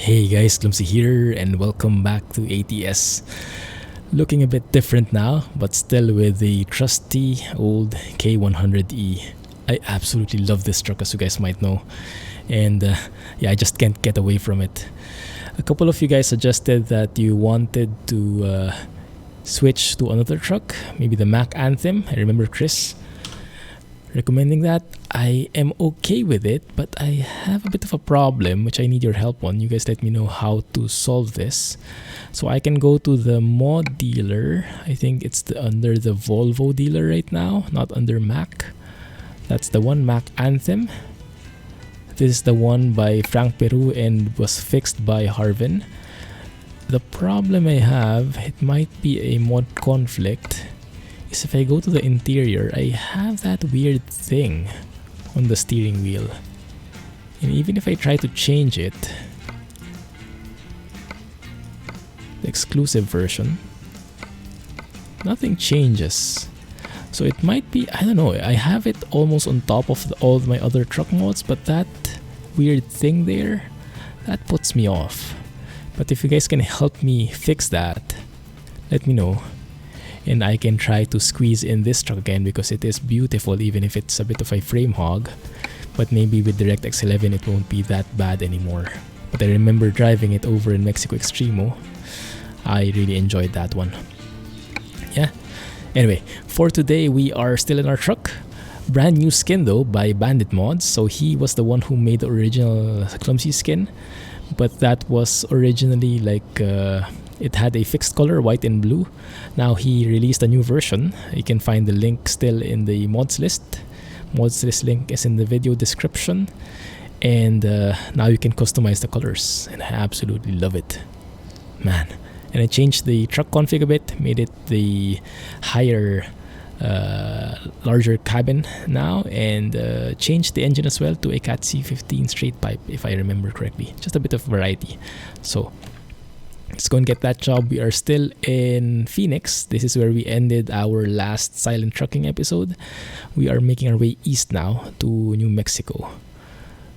Hey guys, Clumsy here and welcome back to ATS. Looking a bit different now, but still with the trusty old K100-E. I absolutely love this truck, as you guys might know. And yeah, I just can't get away from it. A couple of you guys suggested that you wanted to switch to another truck, maybe the Mac Anthem. I remember Chris recommending that. I am okay with it, but I have a bit of a problem which I need your help on. You guys let me know how to solve this. So I can go to the mod dealer. I think it's under the Volvo dealer right now, not under Mac. That's the one, Mac Anthem. This is the one by Frank Peru and was fixed by Harvin. The problem I have, it might be a mod conflict, is if I go to the interior, I have that weird thing on the steering wheel. And even if I try to change it, the exclusive version, nothing changes. So it might be, I don't know, I have it almost on top of all of my other truck mods, but that weird thing there, that puts me off. But if you guys can help me fix that, let me know. And I can try to squeeze in this truck again because it is beautiful, even if it's a bit of a frame hog. But maybe with DirectX 11 it won't be that bad anymore. But I remember driving it over in Mexico Extremo. I really enjoyed that one. Yeah. Anyway, for today we are still in our truck. Brand new skin though by Bandit Mods. So he was the one who made the original Clumsy skin. But that was originally like... it had a fixed color, white and blue. Now he released a new version. You can find the link still in the mods list. Mods list link is in the video description. And now you can customize the colors. And I absolutely love it. Man. And I changed the truck config a bit. Made it the higher, larger cabin now. And changed the engine as well to a Cat C15 straight pipe, if I remember correctly. Just a bit of variety. So... let's go and get that job. We are still in Phoenix. This is where we ended our last silent trucking episode. We are making our way east now to New Mexico.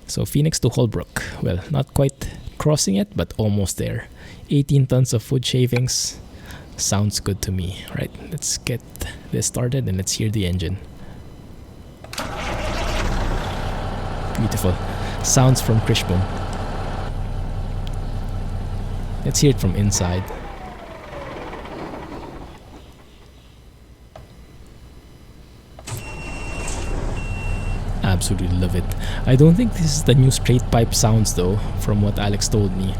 So Phoenix to Holbrook. Well, not quite crossing it, but almost there. 18 tons of wood shavings. Sounds good to me. Right, let's get this started and let's hear the engine. Beautiful. Sounds from Krishbone. Let's hear it from inside. Absolutely love it. I don't think this is the new straight pipe sounds though, from what Alex told me.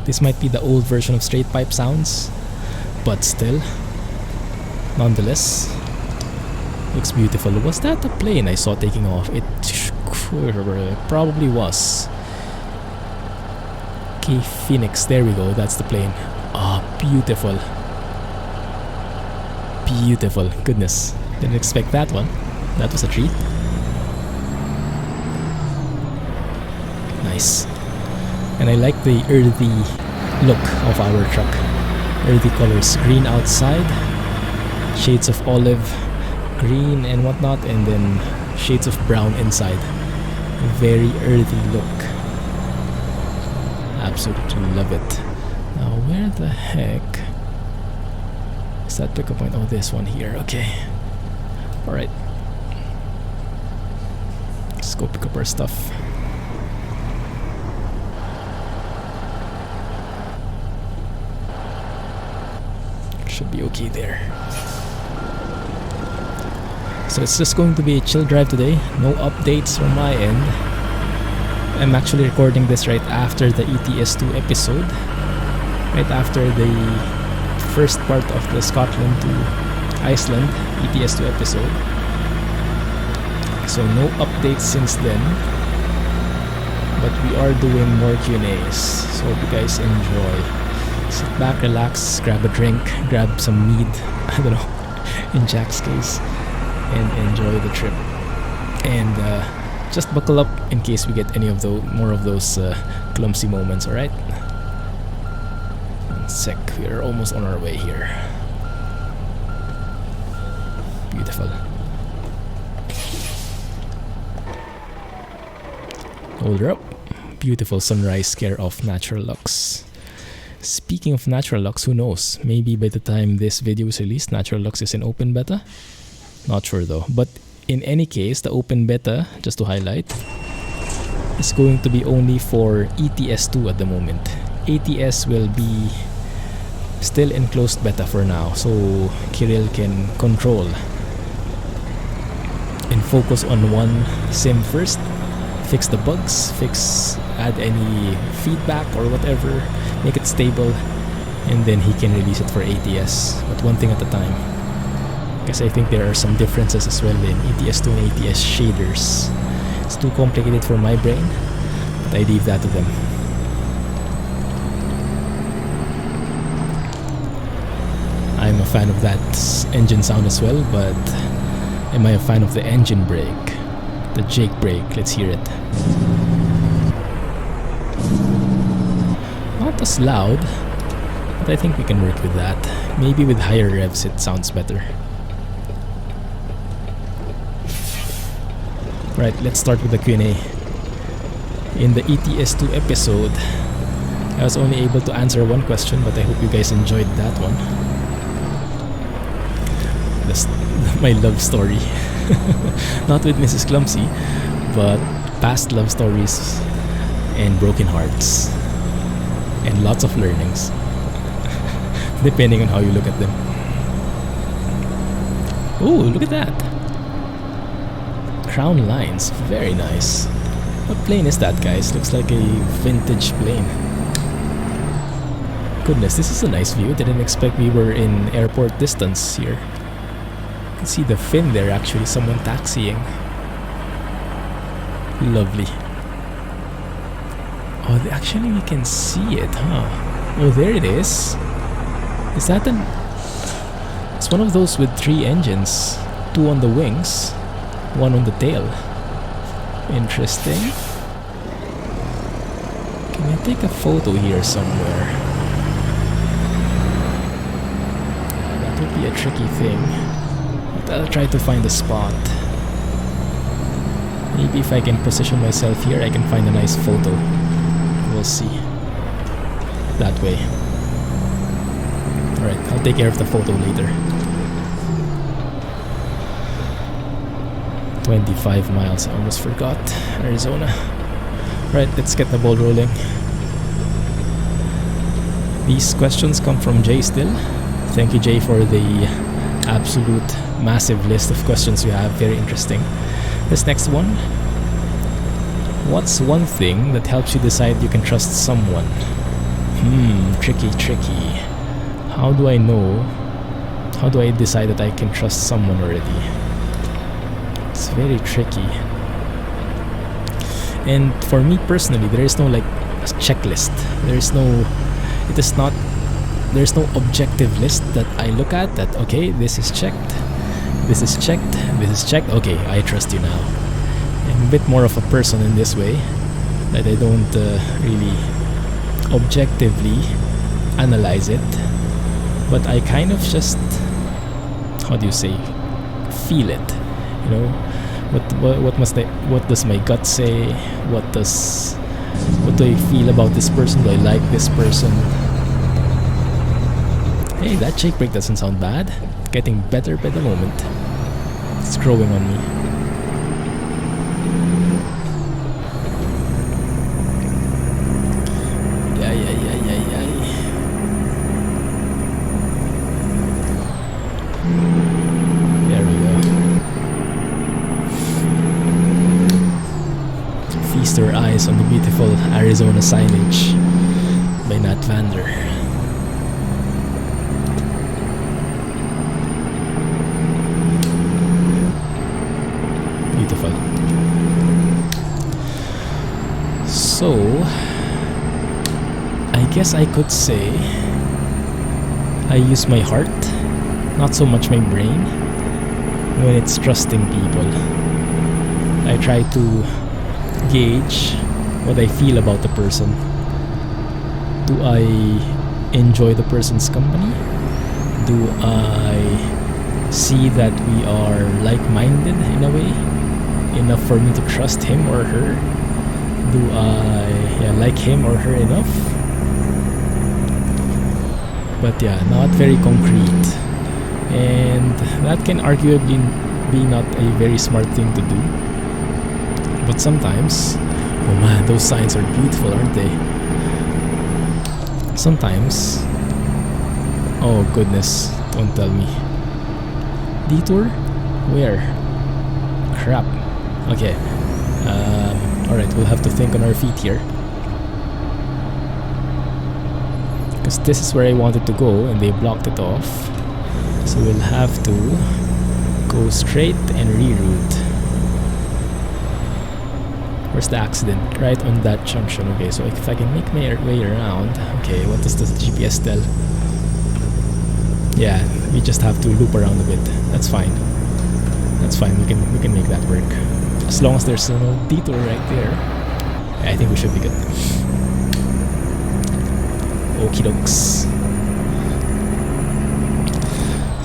This might be the old version of straight pipe sounds, but still, nonetheless, looks beautiful. Was that a plane I saw taking off? It probably was. Okay, Phoenix, there we go, that's the plane. Ah, beautiful. Beautiful, goodness. Didn't expect that one. That was a treat. Nice. And I like the earthy look of our truck. Earthy colors, green outside, shades of olive, green and whatnot, and then shades of brown inside. Very earthy look. Absolutely love it. Now where the heck is that pickup point? Oh, this one here. Okay. Alright. Let's go pick up our stuff. Should be okay there. So it's just going to be a chill drive today. No updates from my end. I'm actually recording this right after the ETS2 episode. Right after the first part of the Scotland to Iceland ETS2 episode. So no updates since then. But we are doing more Q&As. So hope you guys enjoy. Sit back, relax, grab a drink, grab some mead, I don't know, in Jack's case, and enjoy the trip. And just buckle up in case we get any of those more of those clumsy moments. All right. One sec, we are almost on our way here. Beautiful. Hold her up. beautiful sunrise scare off natural lux. Speaking of natural lux, who knows? Maybe by the time this video is released, natural lux is in open beta. Not sure though. But in any case, the open beta, just to highlight, is going to be only for ETS2 at the moment. ATS will be still in closed beta for now, so Kirill can control and focus on one sim first, fix the bugs, add any feedback or whatever, make it stable, and then he can release it for ATS, but one thing at a time. Because I think there are some differences as well in ETS2 and ATS shaders. It's too complicated for my brain, but I leave that to them. I'm a fan of that engine sound as well, but am I a fan of the engine brake? The Jake brake, let's hear it. Not as loud, but I think we can work with that. Maybe with higher revs it sounds better. Right, let's start with the Q&A. In the ETS2 episode, I was only able to answer one question, but I hope you guys enjoyed that one. My love story. Not with Mrs. Clumsy, but past love stories and broken hearts. And lots of learnings. Depending on how you look at them. Oh, look at that! Crown lines, very nice. What plane is that, guys? Looks like a vintage plane. Goodness, this is a nice view. Didn't expect we were in airport distance here. You can see the fin there, actually, someone taxiing. Lovely. Oh, actually we can see it, huh? Oh, there it is. Is that an... It's one of those with 3 engines. 2 on the wings, 1 on the tail. Interesting. Can I take a photo here somewhere? That would be a tricky thing. But I'll try to find a spot. Maybe if I can position myself here, I can find a nice photo. We'll see. That way. Alright, I'll take care of the photo later. 25 miles, I almost forgot. Arizona. Right, let's get the ball rolling. These questions come from Jay still. Thank you, Jay, for the absolute massive list of questions you have. Very interesting. This next one. What's one thing that helps you decide you can trust someone? Tricky. How do I know? How do I decide that I can trust someone already? It's very tricky. And for me personally, there is no like a checklist. There's no objective list that I look at that, okay, this is checked, this is checked, this is checked, okay, I trust you now. I'm a bit more of a person in this way, that I don't really objectively analyze it, but I kind of just, how do you say, feel it, you know. What does my gut say? What do I feel about this person? Do I like this person? Hey, that shake brake doesn't sound bad. Getting better by the moment. It's growing on me. There we go. Feast our eyes on the beautiful Arizona signage by Nat Vander. Beautiful. So, I guess I could say I use my heart, not so much my brain, when it's trusting people. I try to gauge what I feel about the person. Do I enjoy the person's company? Do I see that we are like-minded in a way? Enough for me to trust him or her? Do I like him or her enough? But yeah, not very concrete. And that can arguably be not a very smart thing to do. But sometimes, oh man, those signs are beautiful, aren't they? Sometimes, oh goodness, don't tell me. Detour? Where? Crap. Okay. Alright, we'll have to think on our feet here. Because this is where I wanted to go and they blocked it off. So we'll have to go straight and reroute. Where's the accident? Right on that junction. Okay, so if I can make my way around. Okay, what does the GPS tell? Yeah, we just have to loop around a bit. That's fine. That's fine. We can make that work. As long as there's no detour right there, I think we should be good. Okie dokes.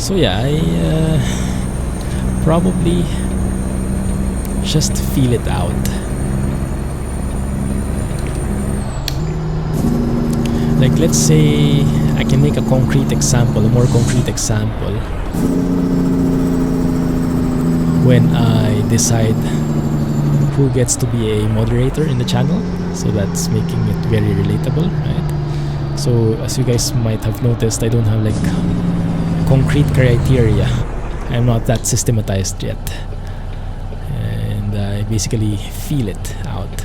So yeah, I probably just feel it out. Like, let's say I can make a concrete example, a more concrete example, when I decide who gets to be a moderator in the channel. So that's making it very relatable, right? So as you guys might have noticed, I don't have like concrete criteria. I'm not that systematized yet, and I basically feel it out.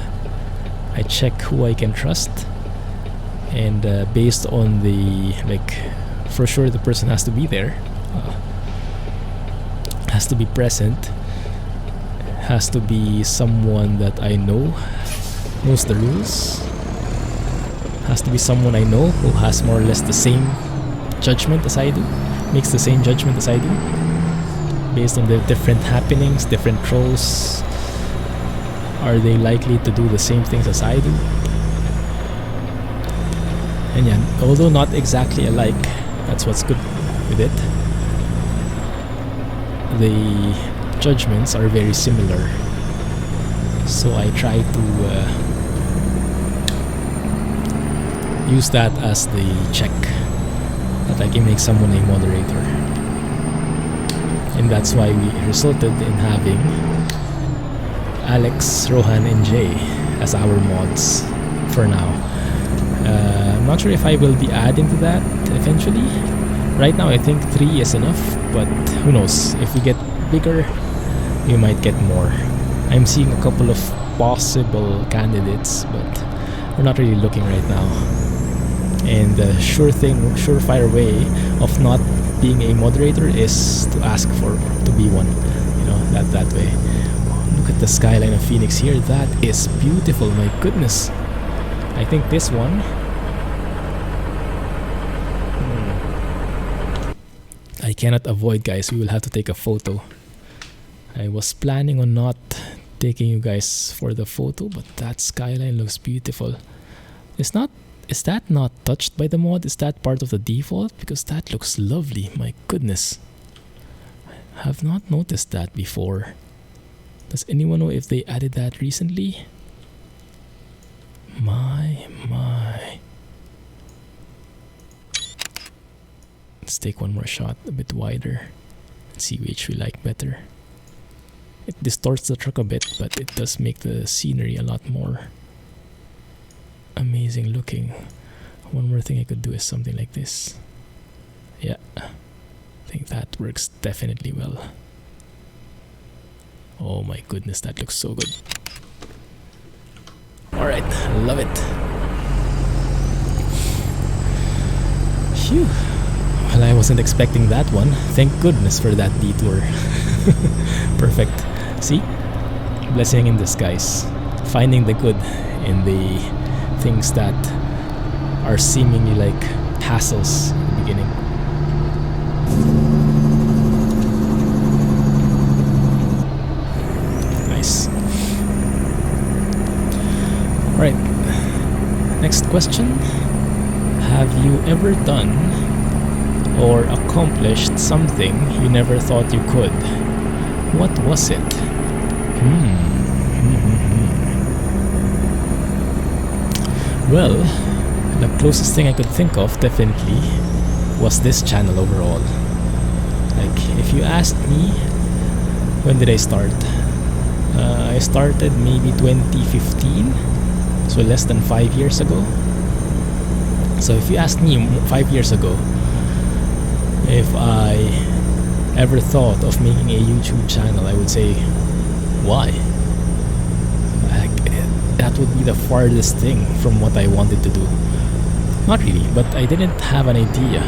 I check who I can trust, and based on the, like, for sure the person has to be there, has to be present, has to be someone that I know knows the rules, has to be someone I know who has more or less the same judgment as I do, makes the same judgment as I do, based on the different happenings, different trolls. Are they likely to do the same things as I do? And yeah, although not exactly alike, that's what's good with it. The judgments are very similar, so I try to use that as the check that I can make someone a moderator. And that's why we resulted in having Alex, Rohan, and Jay as our mods for now. I'm not sure if I will be adding to that eventually. Right now I think 3 is enough, but who knows, if we get bigger we might get more. I'm seeing a couple of possible candidates, but we're not really looking right now. And the surefire way of not being a moderator is to ask to be one, you know, that way. Look at the skyline of Phoenix here. That is beautiful, my goodness. I think this one, I cannot avoid, guys. We will have to take a photo. I was planning on not taking you guys for the photo, but that skyline looks beautiful. Is that not touched by the mod? Is that part of the default? Because that looks lovely, my goodness. I have not noticed that before. Does anyone know if they added that recently? My. Let's take one more shot, a bit wider, and see which we like better. It distorts the truck a bit, but it does make the scenery a lot more amazing looking. One more thing I could do is something like this. Yeah, I think that works definitely well. Oh my goodness, that looks so good. Alright, love it. Phew. Well, I wasn't expecting that one. Thank goodness for that detour. Perfect. See? Blessing in disguise. Finding the good in the things that are seemingly like hassles in the beginning. Nice. Alright. Next question. Have you ever done or accomplished something you never thought you could? What was it? Well, the closest thing I could think of definitely was this channel overall. Like, if you asked me, when did I start? I started maybe 2015, so less than 5 years ago. So if you asked me 5 years ago if I ever thought of making a YouTube channel, I would say, why? Like, that would be the farthest thing from what I wanted to do. Not really, but I didn't have an idea.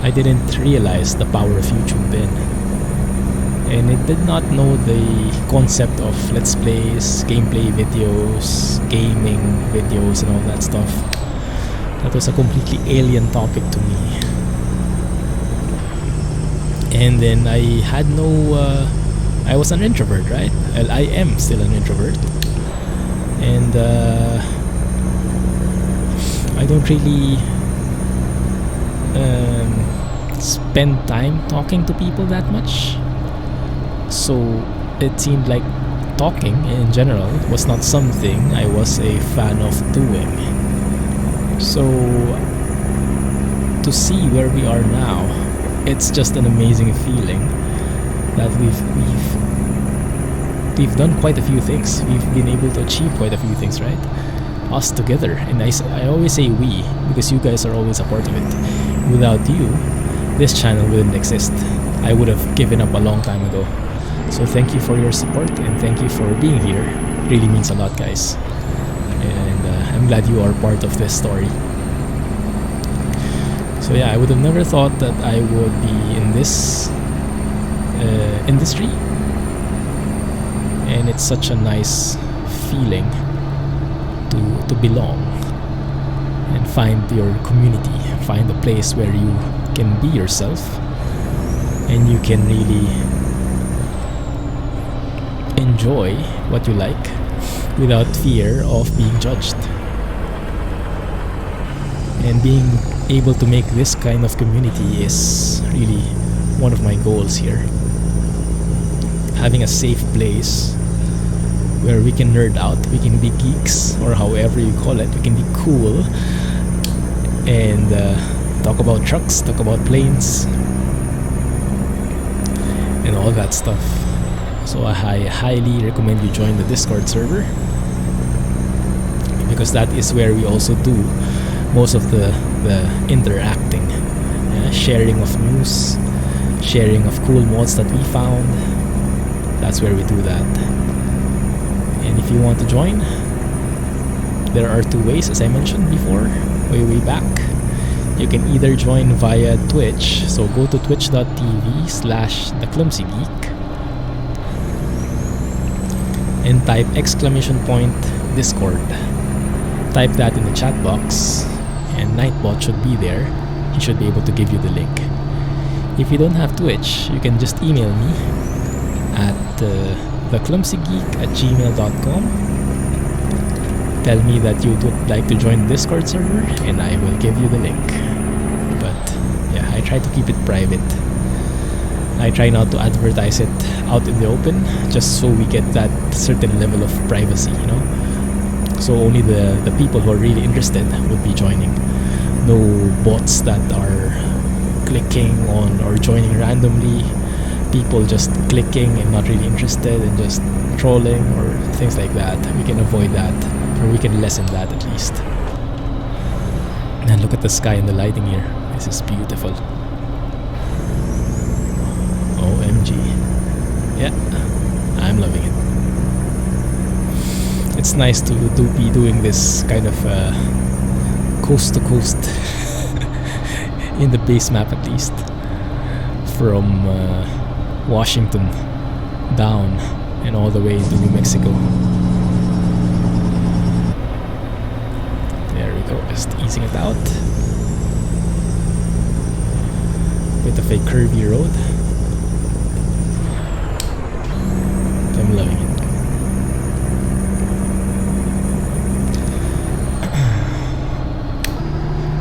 I didn't realize the power of YouTube then. And I did not know the concept of let's plays, gameplay videos, gaming videos and all that stuff. That was a completely alien topic to me. And then I had no... I was an introvert, right? Well, I am still an introvert. And I don't really spend time talking to people that much. So it seemed like talking in general was not something I was a fan of doing. So to see where we are now, it's just an amazing feeling that we've done quite a few things. We've been able to achieve quite a few things, right? Us together. And I always say we because you guys are always a part of it. Without you, this channel wouldn't exist. I would have given up a long time ago. So thank you for your support and thank you for being here. It really means a lot, guys. And I'm glad you are part of this story. So yeah, I would have never thought that I would be in this industry. And it's such a nice feeling to belong and find your community, find a place where you can be yourself and you can really enjoy what you like without fear of being judged. And being able to make this kind of community is really one of my goals here. Having a safe place where we can nerd out, we can be geeks, or however you call it, we can be cool and talk about trucks, talk about planes and all that stuff. So I highly recommend you join the Discord server because that is where we also do most of the interacting, sharing of news, sharing of cool mods that we found. That's where we do that. And if you want to join, there are two ways, as I mentioned before, way back. You can either join via Twitch, so go to twitch.tv/theclumsygeek and type !Discord. Type that in the chat box and Nightbot should be there. He should be able to give you the link. If you don't have Twitch, you can just email me at theclumsygeek@gmail.com. Tell me that you would like to join the Discord server and I will give you the link. But yeah, I try to keep it private. I try not to advertise it out in the open just so we get that certain level of privacy, you know. So only the people who are really interested would be joining. No bots that are clicking on or joining randomly. People just clicking and not really interested and just trolling or things like that. We can avoid that, or we can lessen that at least. And look at the sky and the lighting here. This is beautiful. OMG. Yeah, I'm loving it. It's nice to be doing this kind of coast to coast in the base map, at least from Washington down and all the way into New Mexico. There we go, just easing it out. Bit of a curvy road. I'm loving it.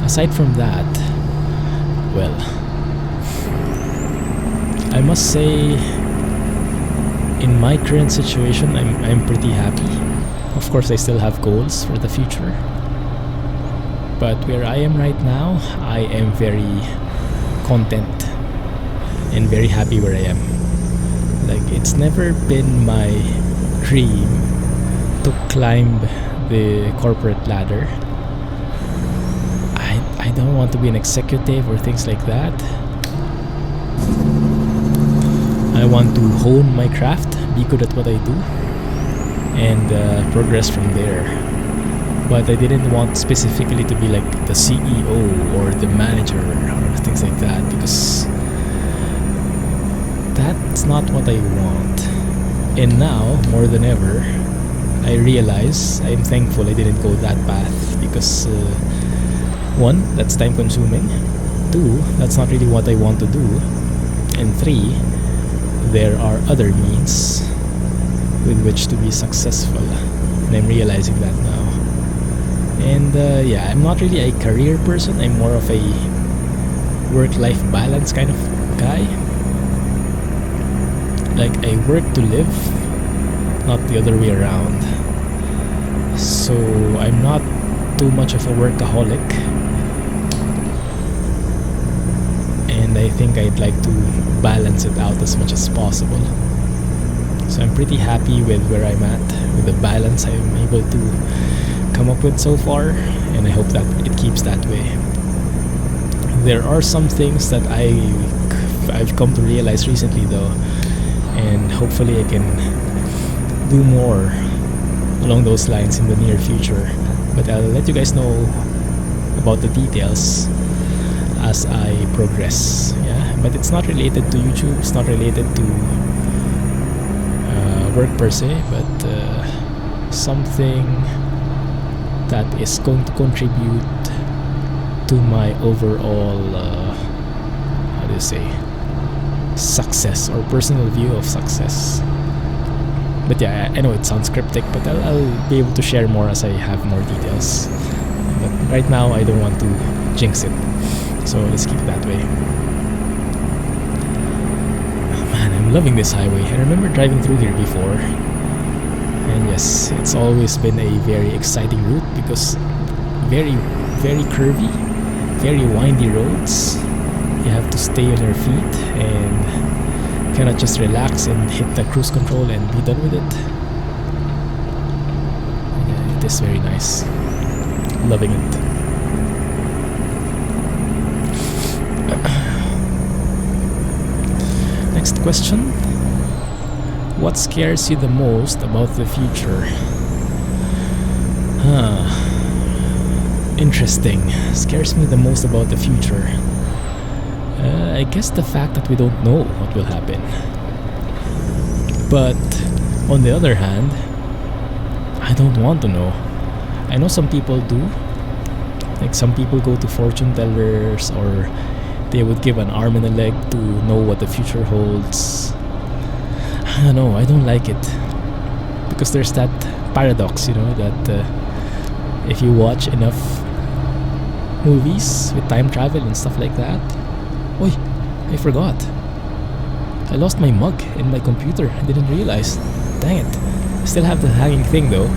Aside from that, well, I must say, in my current situation, I'm pretty happy. Of course, I still have goals for the future, But where I am right now, I am very content and very happy where I am. Like, it's never been my dream to climb the corporate ladder. I don't want to be an executive or things like that. I want to hone my craft, be good at what I do, and progress from there. But I didn't want specifically to be like the CEO or the manager or things like that, because that's not what I want. And now, more than ever, I realize I'm thankful I didn't go that path, because one, that's time consuming. Two, that's not really what I want to do. And three, there are other means with which to be successful, and I'm realizing that now. And yeah, I'm not really a career person. I'm more of a work-life balance kind of guy. Like, I work to live, not the other way around. So I'm not too much of a workaholic, and I think I'd like to balance it out as much as possible. So I'm pretty happy with where I'm at, with the balance I'm able to come up with so far, and I hope that it keeps that way. There are some things that I've come to realize recently though, and hopefully I can do more along those lines in the near future, but I'll let you guys know about the details as I progress. Yeah, but it's not related to YouTube, it's not related to work per se, but something that is going to contribute to my overall how do you say, success, or personal view of success. But yeah, I know it sounds cryptic, but I'll be able to share more as I have more details. But right now I don't want to jinx it, so let's keep it that way. Man, I'm loving this highway. I remember driving through here before, and yes, it's always been a very exciting route, because very, very curvy, very windy roads. You have to stay on your feet and cannot just relax and hit the cruise control and be done with it. Yeah, it is very nice. Loving it. Next question. What scares you the most about the future? Interesting. Scares me the most about the future. I guess the fact that we don't know what will happen. But on the other hand, I don't want to know. I know some people do. Like, some people go to fortune tellers, or they would give an arm and a leg to know what the future holds. I don't know, I don't like it, because there's that paradox, you know, that if you watch enough movies with time travel and stuff like that. Oi, I forgot. I lost my mug in my computer. I didn't realize. Dang it. I still have the hanging thing though.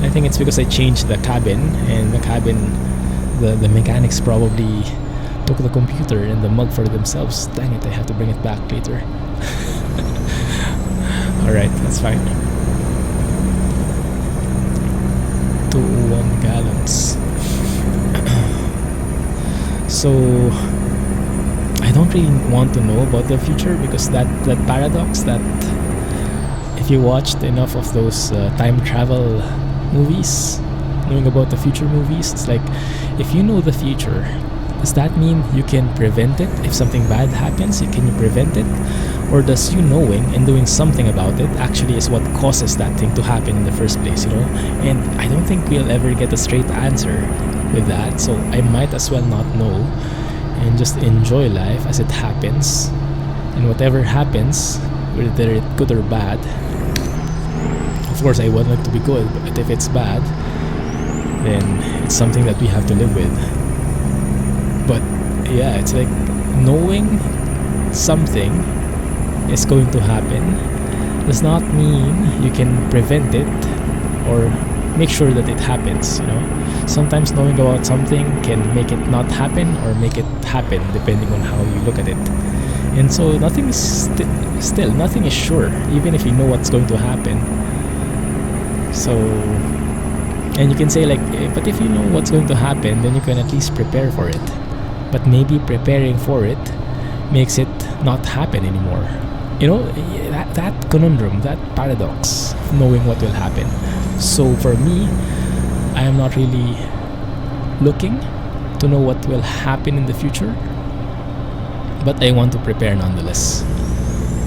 I think it's because I changed the cabin, and the cabin, the mechanics probably took the computer and the mug for themselves. Dang it, I have to bring it back later. Alright, that's fine. 201 gallons. So I don't really want to know about the future, because that paradox, that if you watched enough of those time travel movies, knowing about the future movies, it's like, if you know the future, does that mean you can prevent it? If something bad happens, can you prevent it? Or does you knowing and doing something about it actually is what causes that thing to happen in the first place, you know? And I don't think we'll ever get a straight answer with that, so I might as well not know and just enjoy life as it happens. And whatever happens, whether it's good or bad, of course I want it to be good, but if it's bad, then it's something that we have to live with. But yeah, it's like, knowing something is going to happen does not mean you can prevent it or make sure that it happens, you know? Sometimes knowing about something can make it not happen or make it happen depending on how you look at it. And so nothing is still nothing is sure, even if you know what's going to happen. So, and you can say like, but if you know what's going to happen, then you can at least prepare for it. But maybe preparing for it makes it not happen anymore. You know, that conundrum, that paradox, knowing what will happen. So for me, I am not really looking to know what will happen in the future, but I want to prepare nonetheless.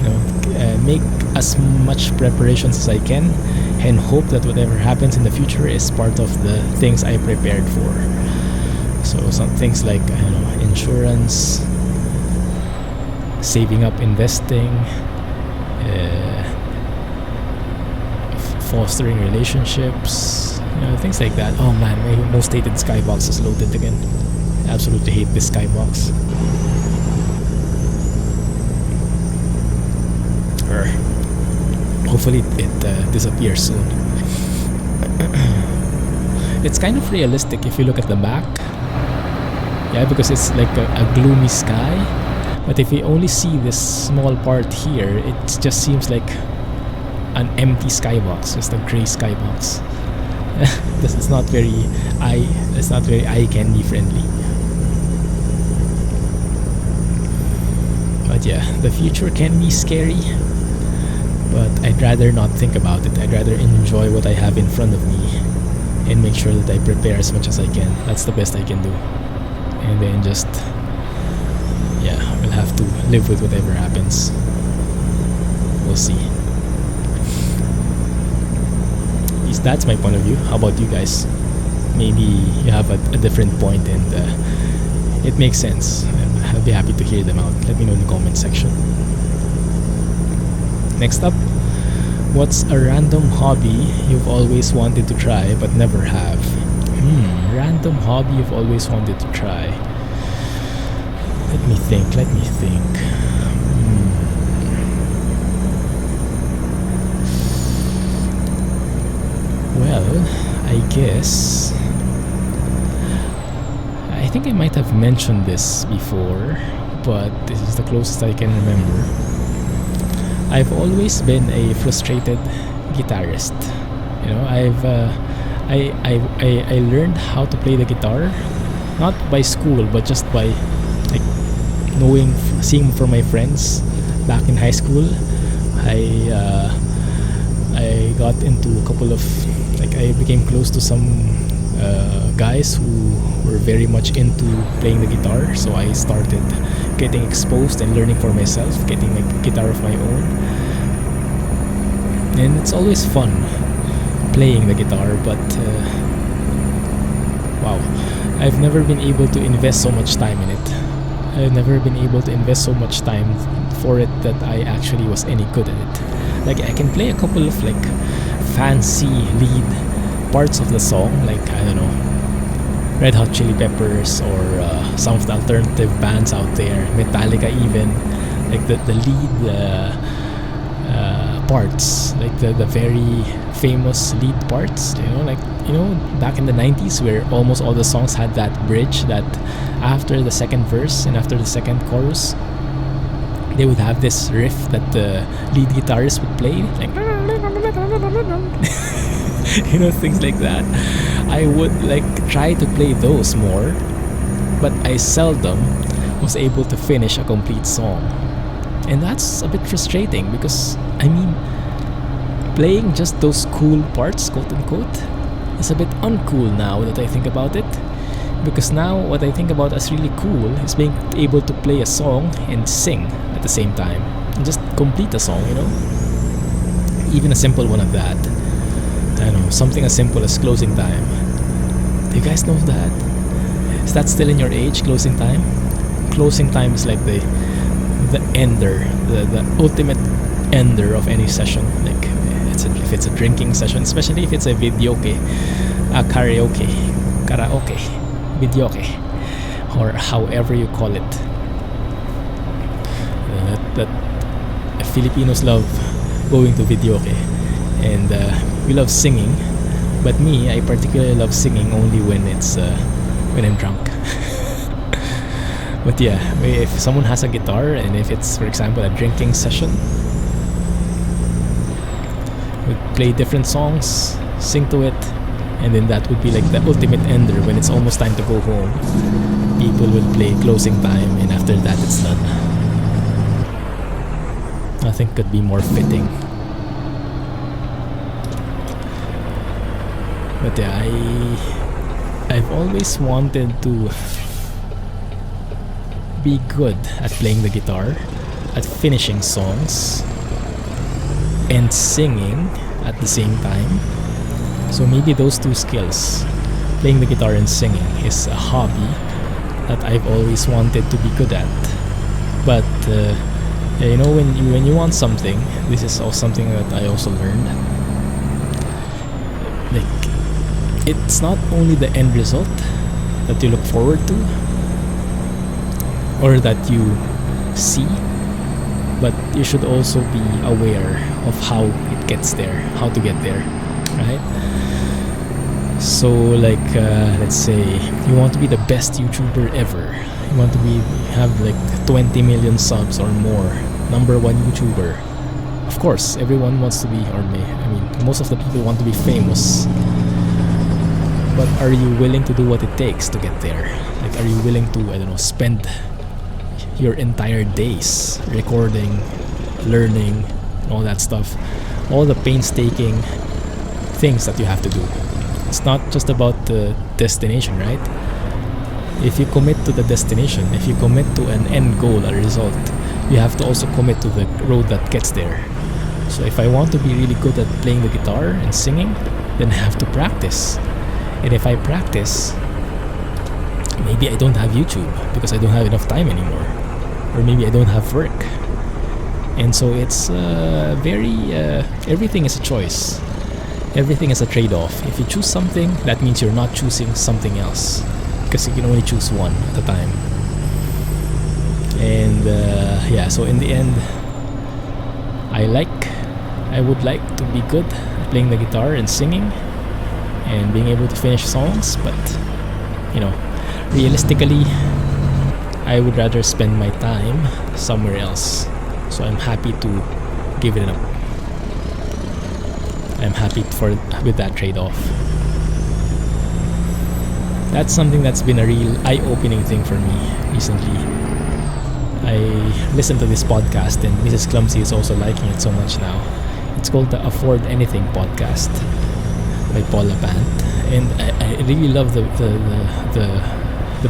You know, make as much preparations as I can, and hope that whatever happens in the future is part of the things I prepared for. So some things like, I don't know, insurance, saving up, investing, fostering relationships, you know, things like that. Oh man, my most hated skybox is loaded again. I absolutely hate this skybox. Hopefully it disappears soon. It's kind of realistic if you look at the back. Yeah, because it's like a gloomy sky. But if you only see this small part here, it just seems like an empty skybox, just a gray skybox. It's not very eye candy friendly. But yeah, the future can be scary, but I'd rather not think about it. I'd rather enjoy what I have in front of me and make sure that I prepare as much as I can. That's the best I can do. And then just, yeah, we'll have to live with whatever happens. We'll see. At least that's my point of view. How about you guys? Maybe you have a different point and it makes sense. I'll be happy to hear them out. Let me know in the comment section. Next up, what's a random hobby you've always wanted to try but never have? Random hobby you've always wanted to try. Let me think. Well, I guess I think I might have mentioned this before, but this is the closest I can remember. I've always been a frustrated guitarist. You know, I learned how to play the guitar not by school, but just by like seeing from my friends back in high school. I got into a couple of, like, I became close to some guys who were very much into playing the guitar, so I started getting exposed and learning for myself, getting a guitar of my own. And it's always fun playing the guitar, but wow, I've never been able to invest so much time in it. I've never been able to invest so much time for it that I actually was any good at it. Like, I can play a couple of like fancy lead parts of the song, like, I don't know, Red Hot Chili Peppers or some of the alternative bands out there, Metallica even, like the lead parts, like the very famous lead parts, back in the 90s where almost all the songs had that bridge that after the second verse and after the second chorus they would have this riff that the lead guitarist would play, like things like that. I would like try to play those more, but I seldom was able to finish a complete song. And that's a bit frustrating because, I mean, playing just those cool parts, quote unquote, is a bit uncool now that I think about it. Because now what I think about as really cool is being able to play a song and sing at the same time. And just complete a song, Even a simple one of that. I don't know, something as simple as closing time. Do you guys know that? Is that still in your age, closing time? Closing time is like the ender, the ultimate ender of any session. Like, if it's a drinking session, especially if it's a videoke, karaoke, videoke, or however you call it. That Filipinos love going to videoke, and we love singing. But me, I particularly love singing only when I'm drunk. But yeah, if someone has a guitar and if it's, for example, a drinking session, we play different songs, sing to it, and then that would be like the ultimate ender. When it's almost time to go home, people will play closing time, and after that it's done. Nothing could be more fitting. But yeah, I've always wanted to be good at playing the guitar, at finishing songs, and singing at the same time. So maybe those two skills, playing the guitar and singing, is a hobby that I've always wanted to be good at. But you know, when you want something, this is also something that I also learned. Like, it's not only the end result that you look forward to or that you see, but you should also be aware of how it gets there, how to get there, right? So like, let's say you want to be the best YouTuber ever. You want to have like 20 million subs or more, #1 YouTuber. Of course, everyone wants to be, I mean, most of the people want to be famous. But are you willing to do what it takes to get there? Like, are you willing to, I don't know, spend your entire days recording, learning, all that stuff, all the painstaking things that you have to do? It's not just about the destination, right? If you commit to the destination, if you commit to an end goal, a result, you have to also commit to the road that gets there. So if I want to be really good at playing the guitar and singing, then I have to practice. And if I practice, maybe I don't have YouTube because I don't have enough time anymore. Or maybe I don't have work. And so it's everything is a choice. Everything is a trade-off. If you choose something, that means you're not choosing something else, because you can only choose one at a time. And yeah, so in the end, I would like to be good at playing the guitar and singing and being able to finish songs, but you know, realistically, I would rather spend my time somewhere else. So I'm happy to give it up. I'm happy with that trade-off. That's something that's been a real eye-opening thing for me recently. I listened to this podcast, and Mrs. Clumsy is also liking it so much now. It's called the Afford Anything podcast by Paula Pant, and I really love the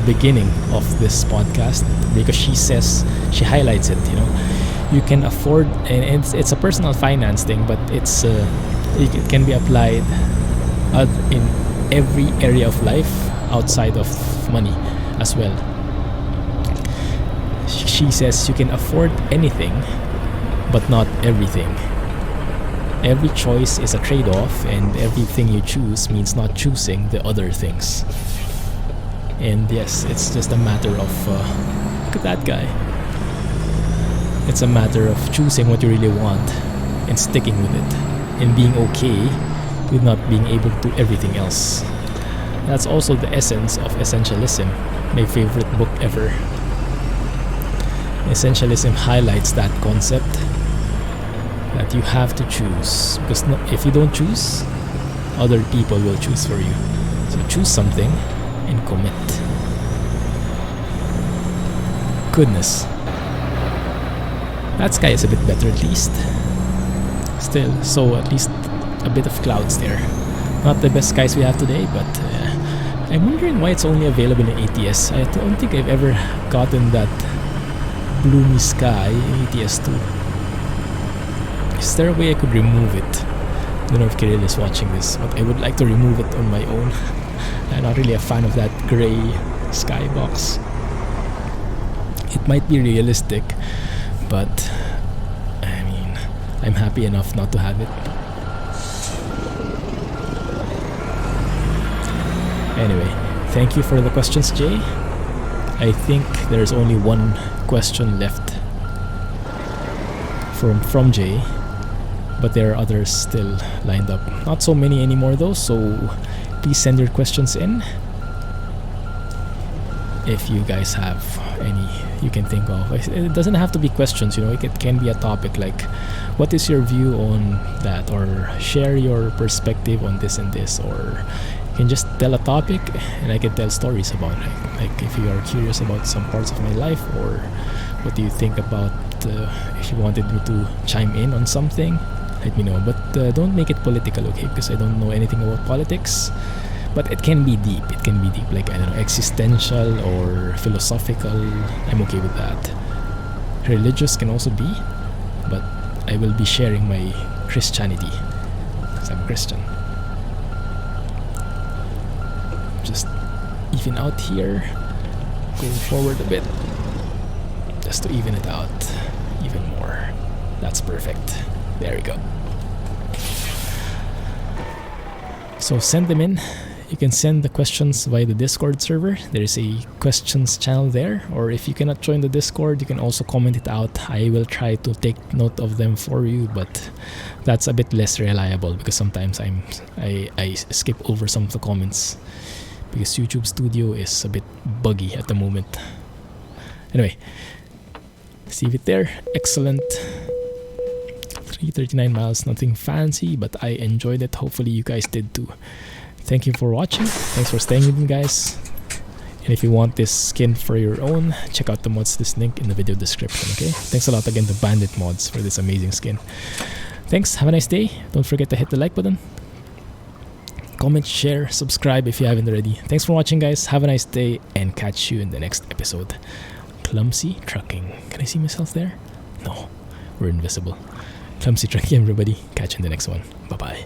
beginning of this podcast, because she highlights it. You know, you can afford, and it's a personal finance thing, but it can be applied in every area of life outside of money as well. She says you can afford anything, but not everything. Every choice is a trade-off, and everything you choose means not choosing the other things. And yes, it's just a matter of look at that guy. It's a matter of choosing what you really want and sticking with it, and being okay with not being able to do everything else. That's also the essence of Essentialism, my favorite book ever. Essentialism highlights that concept, that you have to choose, because if you don't choose, other people will choose for you. So choose something and commit. Goodness, that sky is a bit better at least. Still, so at least a bit of clouds there. Not the best skies we have today, but I'm wondering why it's only available in ATS. I don't think I've ever gotten that gloomy sky in ATS 2. Is there a way I could remove it? I don't know if Kirill is watching this, but I would like to remove it on my own. I'm not really a fan of that grey skybox. It might be realistic, but I mean, I'm happy enough not to have it. Anyway, thank you for the questions, Jay. I think there's only one question left from Jay. but there are others still lined up. Not so many anymore though, so please send your questions in if you guys have any you can think of. It doesn't have to be questions, you know, it can be a topic like what is your view on that, or share your perspective on this and this, or you can just tell a topic and I can tell stories about it. Like if you are curious about some parts of my life, or what do you think about if you wanted me to chime in on something, let me know. But don't make it political, okay? Because I don't know anything about politics. But it can be deep. It can be deep, like I don't know, existential or philosophical. I'm okay with that. Religious can also be, but I will be sharing my Christianity because I'm Christian. Just even out here, going forward a bit, just to even it out even more. That's perfect. There we go. So send them in. You can send the questions via the Discord server. There is a questions channel there, or if you cannot join the Discord, you can also comment it out. I will try to take note of them for you, but that's a bit less reliable because sometimes I skip over some of the comments because YouTube Studio is a bit buggy at the moment. Anyway, leave it there. Excellent. 339 miles, nothing fancy, but I enjoyed it. Hopefully you guys did too. Thank you for watching. Thanks for staying with me, guys. And if you want this skin for your own, check out the mods, this link in the video description, okay? Thanks a lot again to Bandit Mods for this amazing skin. Thanks, have a nice day. Don't forget to hit the like button. Comment, share, subscribe if you haven't already. Thanks for watching, guys. Have a nice day and catch you in the next episode. Clumsy Trucking. Can I see myself there? No, we're invisible. Clumsy Trucking, everybody. Catch you in the next one. Bye-bye.